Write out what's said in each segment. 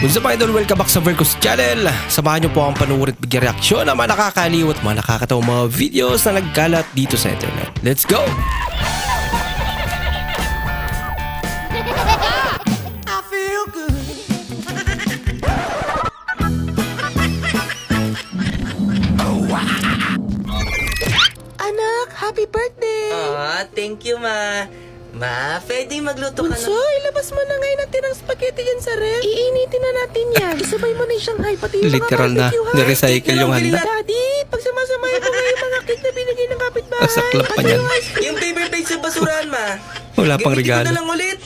What's up idol? Welcome back sa Vercos Channel. Samahan niyo po ang panuorin at bigyan reaksyon ng mga nakakaliw at mga nakakatawang mga videos na nagkalat dito sa internet. Let's go! I feel good. Anak, happy birthday! Ah, thank you, Ma. Ma, pwede magluto ka Bunso, na. ilabas mo na ngayon natin ang spaghetti yan sa ref. Iinitin na natin yan. Isabay mo na yung Shanghai, pati yung Literal na mga barbecue, ha? nirecycle yung handa. Daddy, pagsamasamahin mo ngayon yung mga cake na binigay ng kapitbahay. Nasaklap pa niyan. Yung paper plate sa basurahan, Ma. Wala pang Gamitin ko regalo. na lang ulit.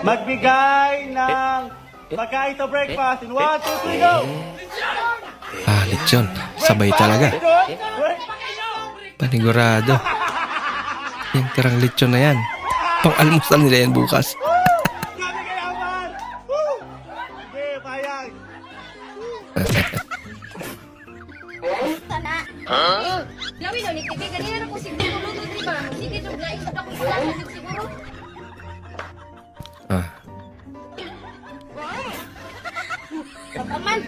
Magbigay ng pagkain sa breakfast in 1, 2, 3, go! Ah, lechon. Sabay talaga. Panigurado. Yung tirang lechon na yan. Pang-almusal nila yan bukas. Gabi kayaman! Woo! Sige, payag! Gawin no, nitibig ganina na po siguro luto di ba? Sige, jud na isip ako sa siguro. Ah, Paman,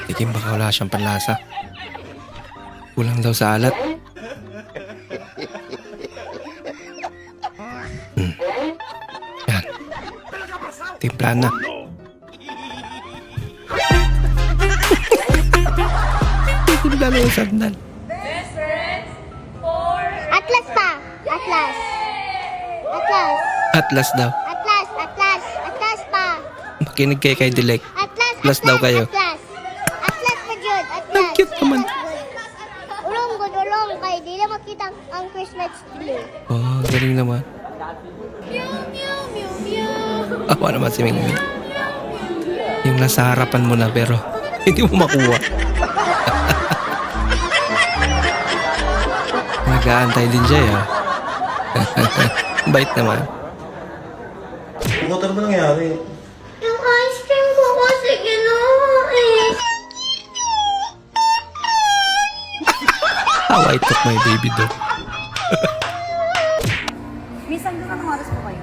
tikim baka wala siyang panlasa. Kulang daw sa alat. Yan. Timpla na. Timpla na yung sandal. Atlas pa. Atlas. Atlas. Atlas daw. Atlas. Atlas. Atlas pa. Makinig kayo kay Dilek. Atlas. Atlas daw kayo. Atlas. Atlas pa Jud. Atlas. Ang cute naman. Ulong good ulong kay di na makita ang Christmas tree. Oh, galing naman. Meow meow meow meow. Awa naman si Mingming. Yung nasa harapan mo na pero hindi mo makuha. Nag-aantay din siya eh. Bait naman. Motor mo nangyari? Yung ice cream ko kasi ginawa eh. How I took my baby dog. Miss, hanggang anong oras po kayo?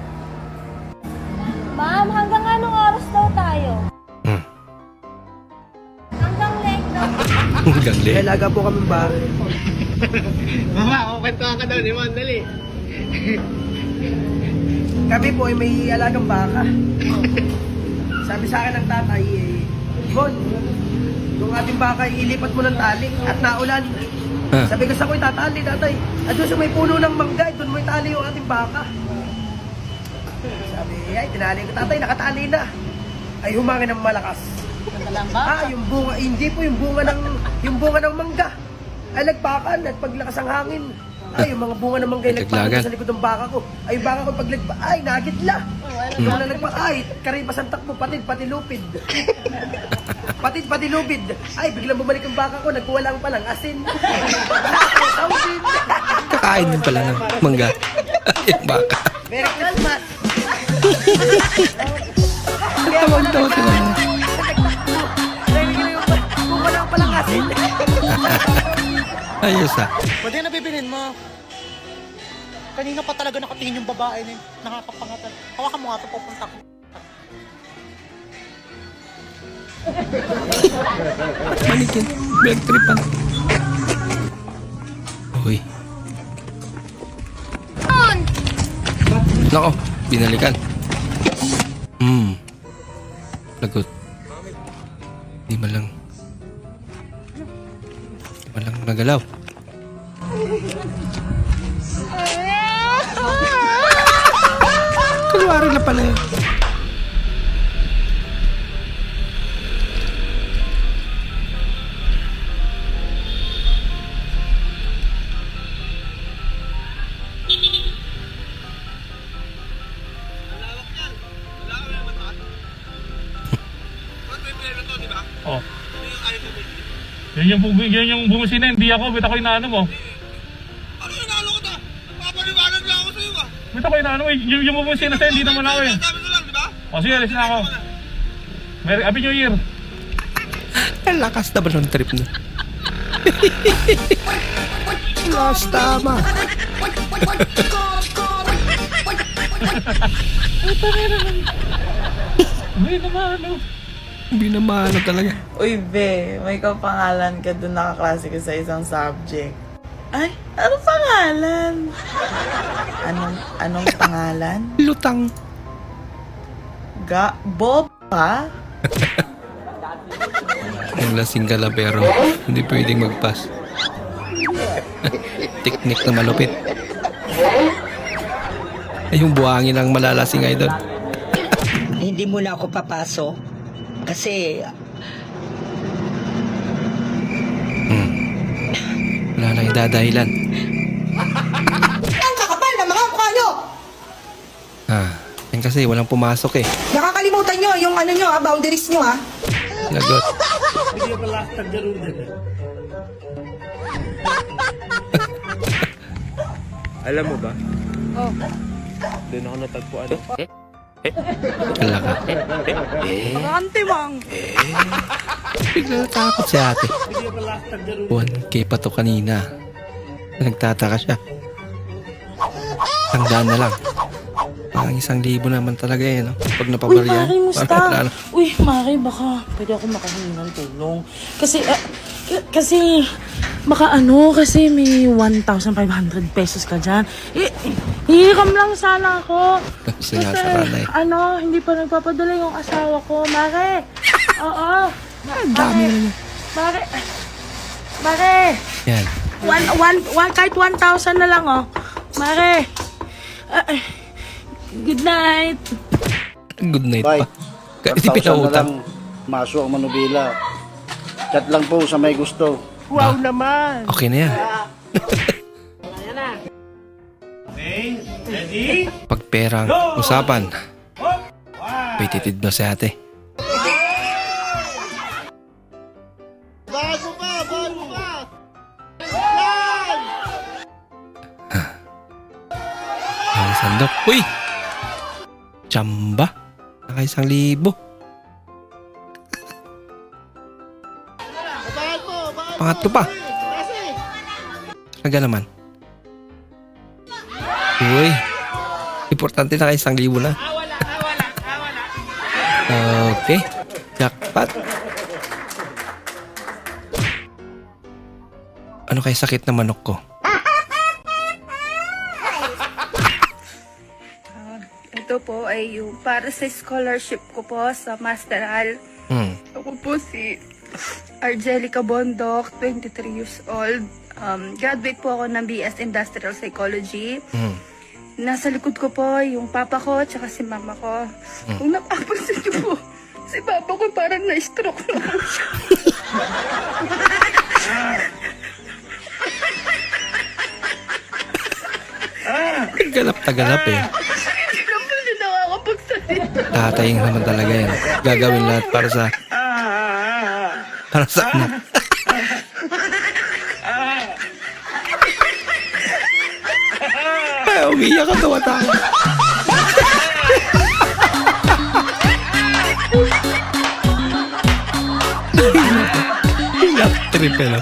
Ma'am, hanggang anong oras daw tayo? Hanggang late daw. Ganda. Alaga po kami ba? Mama, kukwentuhan ka daw ni Man, dali. Kami po ay may alagang baka. Sabi sa akin ng tatay, Bon, yung ating baka ilipat mo ng tali at naulan. Ah. Sabi ko sa ko itatali, tatay. At doon sa may puno ng mangga, doon mo itali yung ating baka. Sabi, ay, tinali ko, tatay, nakatali na. Ay, humangin ng malakas. Ah, yung bunga, hindi po yung bunga ng mangga. Ay, nagpakan at paglakas ang hangin. Ay, yung mga bunga ng mangga ay nagpakan Naglagan. sa likod ng baka ko. Ay, yung baka ko paglagpa, ay, nagitla. Yung na nagpa, ay, karipas ang takbo, pati lupid. pati lupid. Ay, biglang bumalik ang baka ko, nagkuha lang palang asin. Sausin. Kakain din pala ng mangga. Yung baka. Merry Christmas. Tawag daw sila. Bunga lang palang asin. Ayos ah. Pwede na bibilin mo. Kanina pa talaga nakatingin yung babae na nakakapangatan. Hawakan mo nga ito, pupunta ko. Manikin. Bad tripan. Uy. Nako, binalikan. Lagot. Di man lang nagalaw. Kunwari na pala yun. Oh. Yan yung bumusina, hindi ako. Bita ko inaano mo. Ano inalo ko ta? Papaliwanag lang ako sa'yo ah. Bita ko inaano mo. Yung bumusina sa'yo, hindi naman ako eh. Sabi ko lang, di ba? O sige, alis na ako. Happy New Year. Ang lakas naman ng trip na. Last tama. Hindi naman, ano. Binamano talaga. Uy, be, may kapangalan ka doon nakaklase ko sa isang subject. Ay, anong pangalan? Anong pangalan? Lutang. Bob pa? Ang lasing ka na pero hindi pwedeng mag-pass. Teknik na malupit. Ay, yung buhangin ang malalasing idol. Hindi mo na ako papasok kasi Wala lang idadahilan. ang kakapal na mga mukha nyo! Yan kasi walang pumasok eh. Nakakalimutan nyo yung ano nyo, boundaries nyo ha. Lagot. Alam mo ba? Doon ako natagpuan. Wala ka. Ante, mang. Bigla natakot si ate. 1K pa to kanina. Nagtataka siya. Tandaan na lang. Parang 1,000 naman talaga eh, no? Pag napabarya. Uy, Mari, musta? Uy, Mari, baka pwede ako makahingi ng tulong. Kasi kasi may 1,500 pesos ka dyan. Hihiram lang sana ako. Sinasara na eh. Hindi pa nagpapadala yung asawa ko, Mari. Oo. Dami na niya. Mari. Yan. Kahit 1,000 na lang, oh. Mari. Good night. Good night Bye. pa. Kahit di pinautang. Maso ang manubila. Chat lang po sa may gusto. Wow naman! Okay na yan. Ready? Pag perang usapan. Pititid na si ate. Bago pa! Ang sandok. Uy! Tsamba. Naka 1,000. Pangatlo pa. Talaga naman. Uy. Importante na 1,000 na. Okay. Jackpot. Ano kaya sakit na manok ko? Ito po ay yung para sa scholarship ko po sa Masteral. Ako po si Argelica Bondok, 23 years old. Graduate po ako ng BS Industrial Psychology. Nasa likod ko po yung papa ko tsaka si mama ko. Kung napapansin niyo po, si papa ko parang na-stroke na po siya. Tagalap eh. Hindi naman siya nakakapagsalita. Tatayang naman talaga yan. Gagawin lahat para sa... Para sa anak. Ay, umiyak ka tawa-tawa. Trip eh, no?